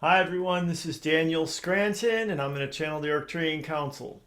Hi everyone, this is Daniel Scranton, and I'm going to channel the Arcturian Council.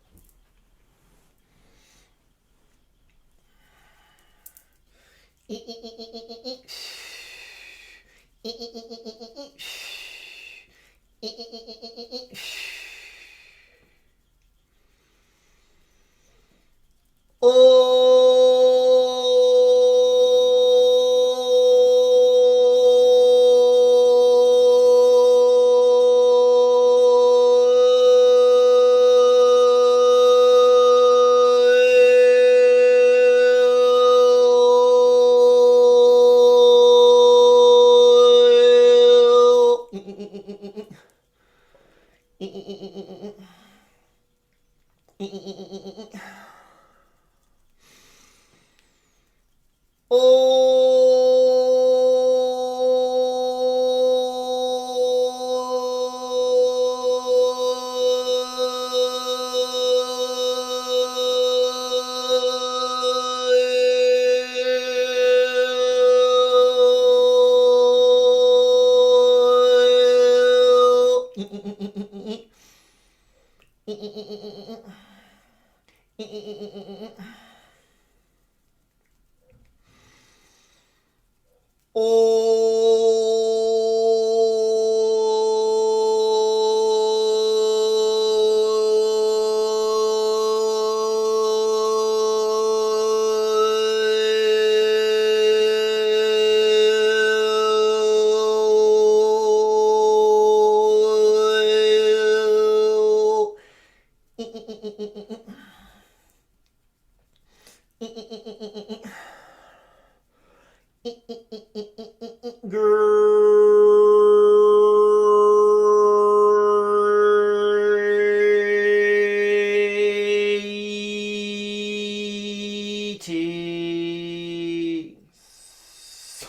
Greetings.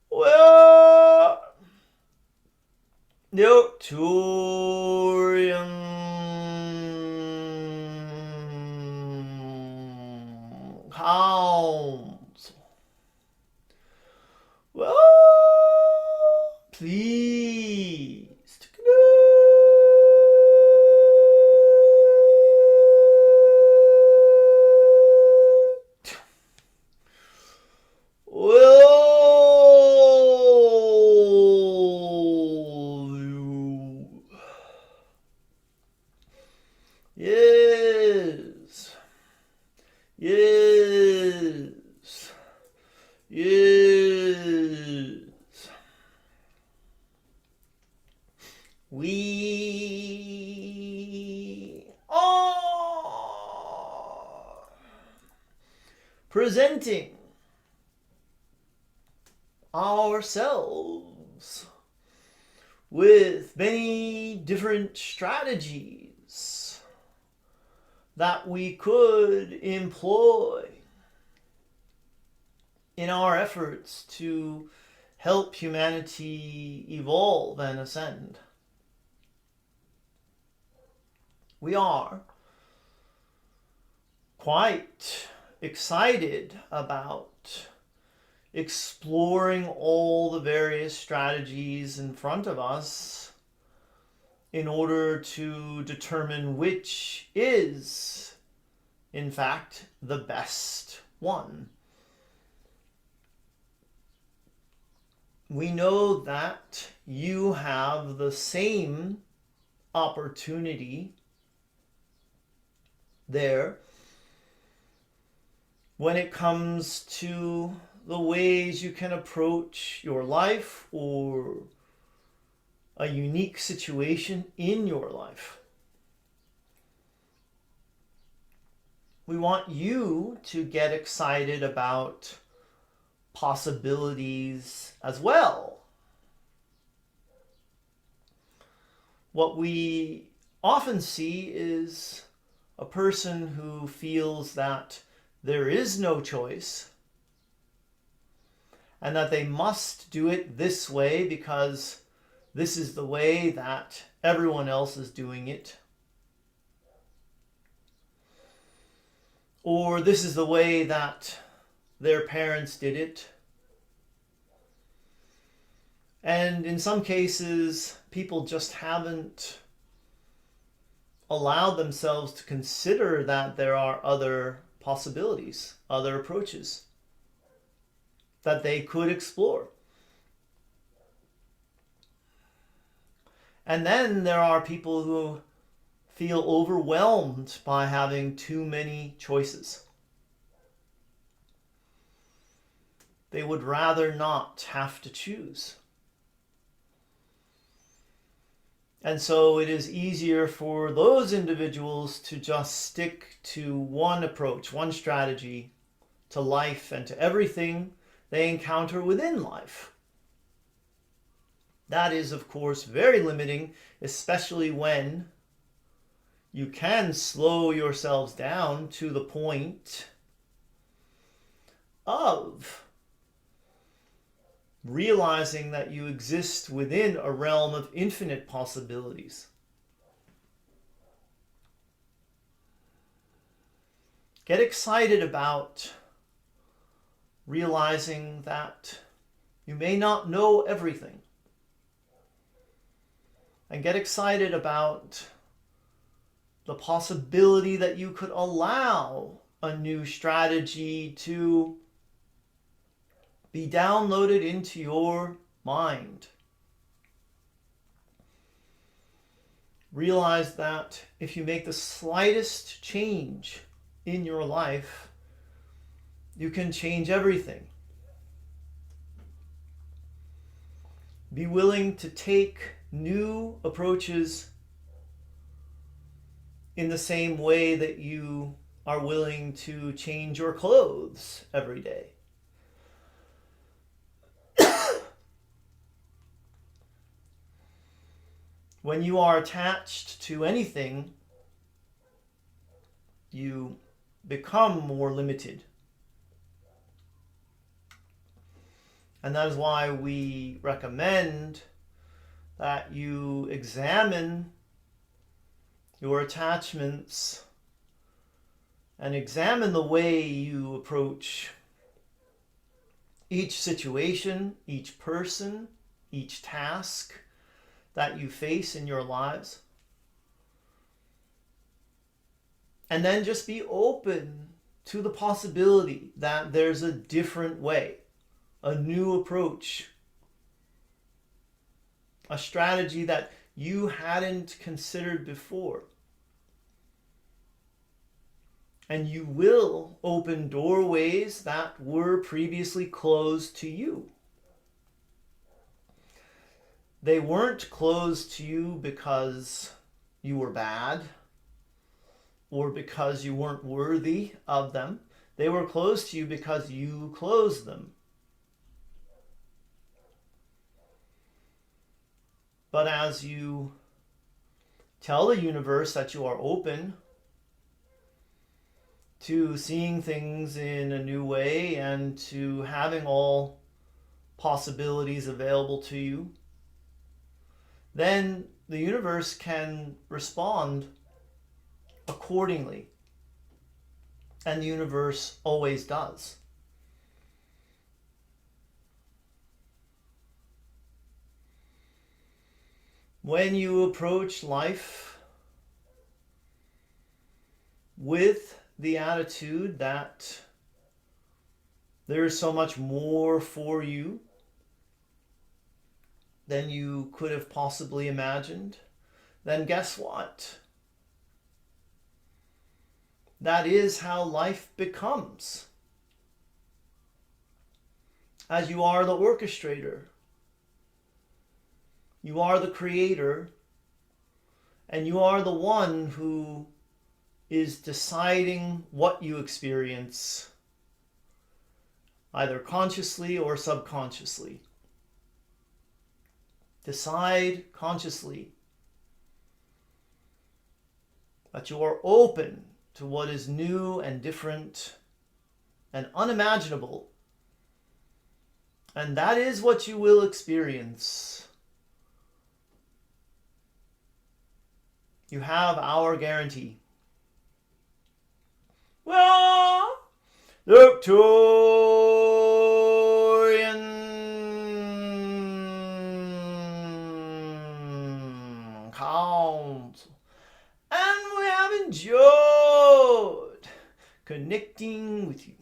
Well, the Arcturian Council. Well, please. Yes. Yes. Yes. We are presenting ourselves with many different strategies that we could employ in our efforts to help humanity evolve and ascend. We are quite excited about exploring all the various strategies in front of us in order to determine which is, in fact, the best one. We know that you have the same opportunity there when it comes to the ways you can approach your life or a unique situation in your life. We want you to get excited about possibilities as well. What we often see is a person who feels that there is no choice and that they must do it this way because this is the way that everyone else is doing it. Or this is the way that their parents did it. And in some cases, people just haven't allowed themselves to consider that there are other possibilities, other approaches that they could explore. And then there are people who feel overwhelmed by having too many choices. They would rather not have to choose. And so it is easier for those individuals to just stick to one approach, one strategy to life and to everything they encounter within life. That is, of course, very limiting, especially when you can slow yourselves down to the point of realizing that you exist within a realm of infinite possibilities. Get excited about realizing that you may not know everything. And get excited about the possibility that you could allow a new strategy to be downloaded into your mind. Realize that if you make the slightest change in your life, you can change everything. Be willing to take new approaches in the same way that you are willing to change your clothes every day. When you are attached to anything, you become more limited. And that is why we recommend that you examine your attachments and examine the way you approach each situation, each person, each task that you face in your lives. And then just be open to the possibility that there's a different way, a new approach, a strategy that you hadn't considered before. And you will open doorways that were previously closed to you. They weren't closed to you because you were bad or because you weren't worthy of them. They were closed to you because you closed them. But as you tell the universe that you are open to seeing things in a new way and to having all possibilities available to you, then the universe can respond accordingly. And the universe always does. When you approach life with the attitude that there is so much more for you than you could have possibly imagined, then guess what? That is how life becomes. As you are the orchestrator, you are the creator, and you are the one who is deciding what you experience, either consciously or subconsciously. Decide consciously that you are open to what is new and different and unimaginable. And that is what you will experience. You have our guarantee. Well, the Arcturian enjoyed connecting with you.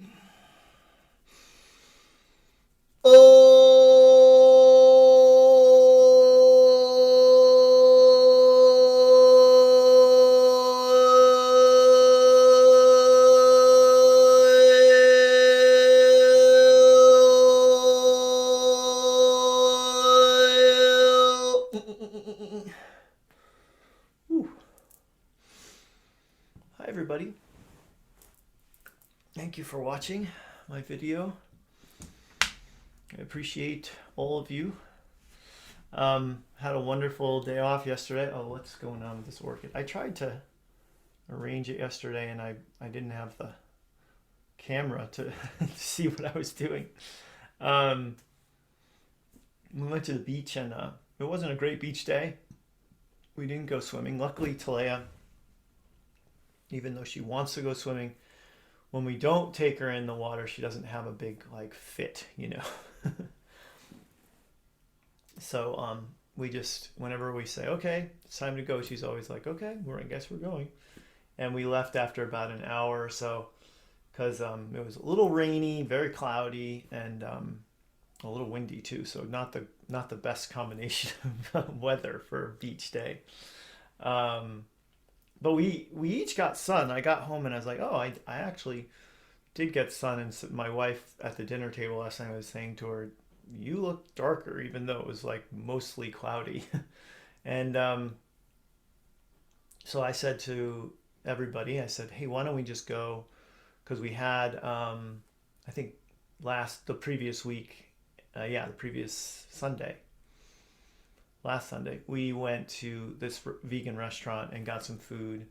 Hi everybody. Thank you for watching my video. I appreciate all of you. Had a wonderful day off yesterday. Oh, what's going on with this orchid? I tried to arrange it yesterday and I didn't have the camera to see what I was doing. We went to the beach and it wasn't a great beach day. We didn't go swimming. Luckily, Talea, even though she wants to go swimming, when we don't take her in the water, she doesn't have a big like fit, you know. So we just, whenever we say, okay, it's time to go, she's always like, okay, I guess we're going. And we left after about an hour or so because it was a little rainy, very cloudy, and a little windy too. So not the best combination of weather for a beach day. But we each got sun. I got home and I was like, oh, I actually did get sun. And so my wife at the dinner table last night, I was saying to her, you look darker, even though it was like mostly cloudy. And so I said to everybody, I said, hey, why don't we just go? Because we had, I think the previous Sunday, last Sunday, we went to this vegan restaurant and got some food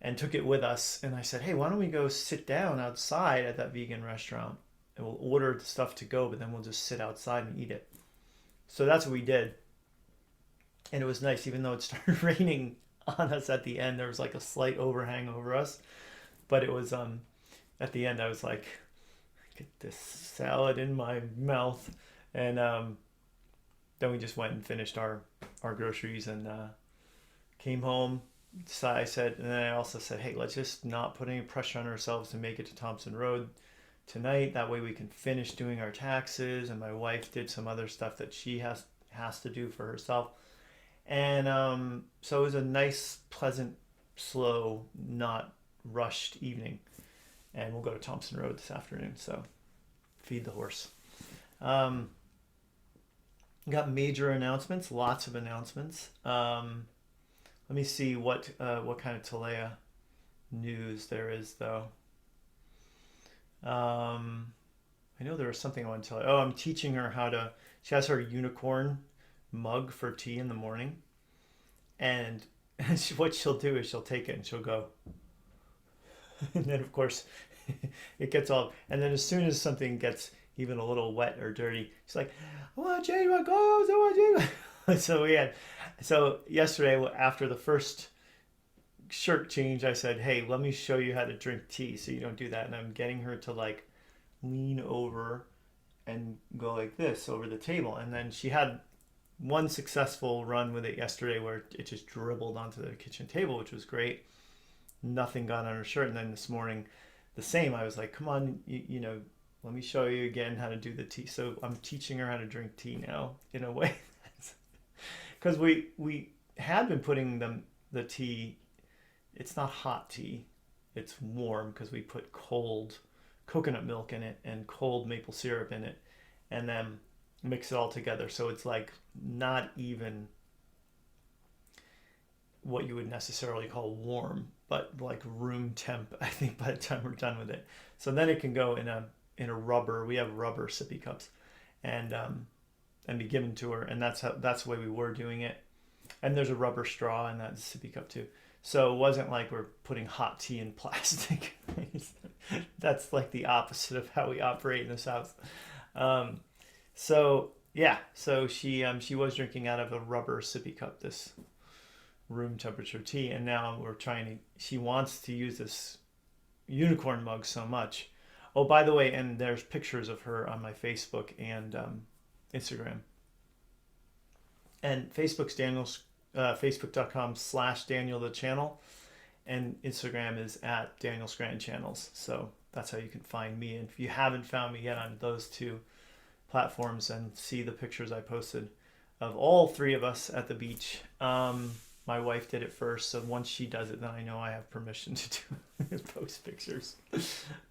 and took it with us. And I said, hey, why don't we go sit down outside at that vegan restaurant and we'll order the stuff to go, but then we'll just sit outside and eat it. So that's what we did. And it was nice, even though it started raining on us at the end. There was like a slight overhang over us, but it was, at the end, I was like, get this salad in my mouth. And then we just went and finished our groceries and came home. So I said, and then I also said, hey, let's just not put any pressure on ourselves to make it to Thompson Road tonight. That way we can finish doing our taxes. And my wife did some other stuff that she has to do for herself. And so it was a nice, pleasant, slow, not rushed evening. And we'll go to Thompson Road this afternoon. So feed the horse. Got major announcements, lots of announcements. Let me see what kind of Talea news there is, though. I know there was something I want to tell you. Oh, I'm teaching her she has her unicorn mug for tea in the morning. And what she'll do is she'll take it and she'll go. And then, of course, it gets all, and then as soon as something gets even a little wet or dirty, she's like, I want to change my clothes, I want to change. So yesterday after the first shirt change, I said, hey, let me show you how to drink tea so you don't do that. And I'm getting her to like lean over and go like this over the table. And then she had one successful run with it yesterday where it just dribbled onto the kitchen table, which was great. Nothing got on her shirt. And then this morning, the same. I was like, come on, you know, let me show you again how to do the tea. So I'm teaching her how to drink tea now in a way. Because we had been putting the tea, it's not hot tea, it's warm because we put cold coconut milk in it and cold maple syrup in it and then mix it all together. So it's like not even what you would necessarily call warm, but like room temp, I think, by the time we're done with it. So then it can go in a rubber, we have rubber sippy cups, and be given to her, and that's the way we were doing it. And there's a rubber straw in that sippy cup too. So it wasn't like we're putting hot tea in plastic. That's like the opposite of how we operate in this house. So she was drinking out of a rubber sippy cup, this room temperature tea, and now she wants to use this unicorn mug so much. Oh, by the way, and there's pictures of her on my Facebook and Instagram. And Facebook's Facebook.com/Daniel the channel. and Instagram is at Daniel Scranton Channels. So that's how you can find me. And if you haven't found me yet on those two platforms and see the pictures I posted of all three of us at the beach. My wife did it first, so once she does it, then I know I have permission to do post pictures.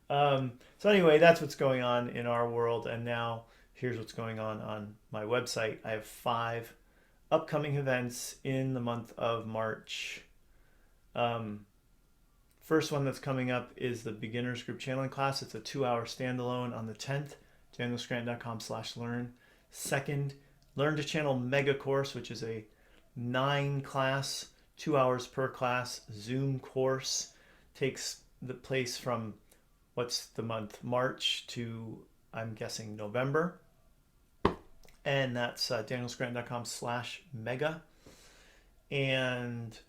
So anyway, that's what's going on in our world, and now here's what's going on my website. I have 5 upcoming events in the month of March. First one that's coming up is the Beginners Group Channeling class. It's a 2-hour standalone on the 10th, danielscranton.com/learn. Second, Learn to Channel Mega Course, which is a 9-class, 2 hours per class Zoom course. Takes the place from what's the month, March to, I'm guessing, November. And that's danielscranton.com/mega. And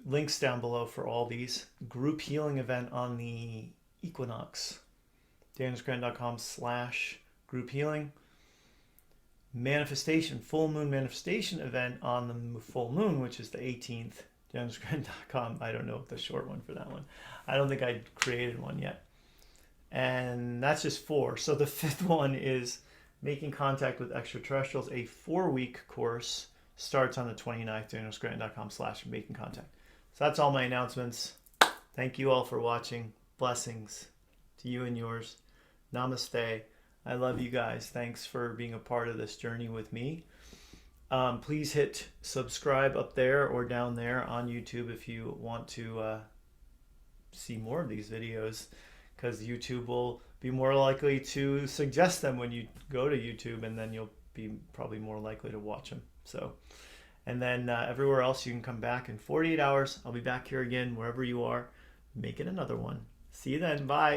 links down below for all these. Group healing event on the equinox, danielscranton.com/group healing. Manifestation, full moon manifestation event on the full moon, which is the 18th, danielscranton.com. I don't know the short one for that one. I don't think I created one yet. And that's just 4. So the 5th one is Making Contact with Extraterrestrials, a 4-week course, starts on the 29th, danielscranton.com/making contact. So that's all my announcements. Thank you all for watching. Blessings to you and yours. Namaste. I love you guys. Thanks for being a part of this journey with me. Please hit subscribe up there or down there on YouTube if you want to see more of these videos, because YouTube will be more likely to suggest them when you go to YouTube, and then you'll be probably more likely to watch them. So, and then everywhere else you can come back in 48 hours. I'll be back here again wherever you are, making another one. See you then. Bye.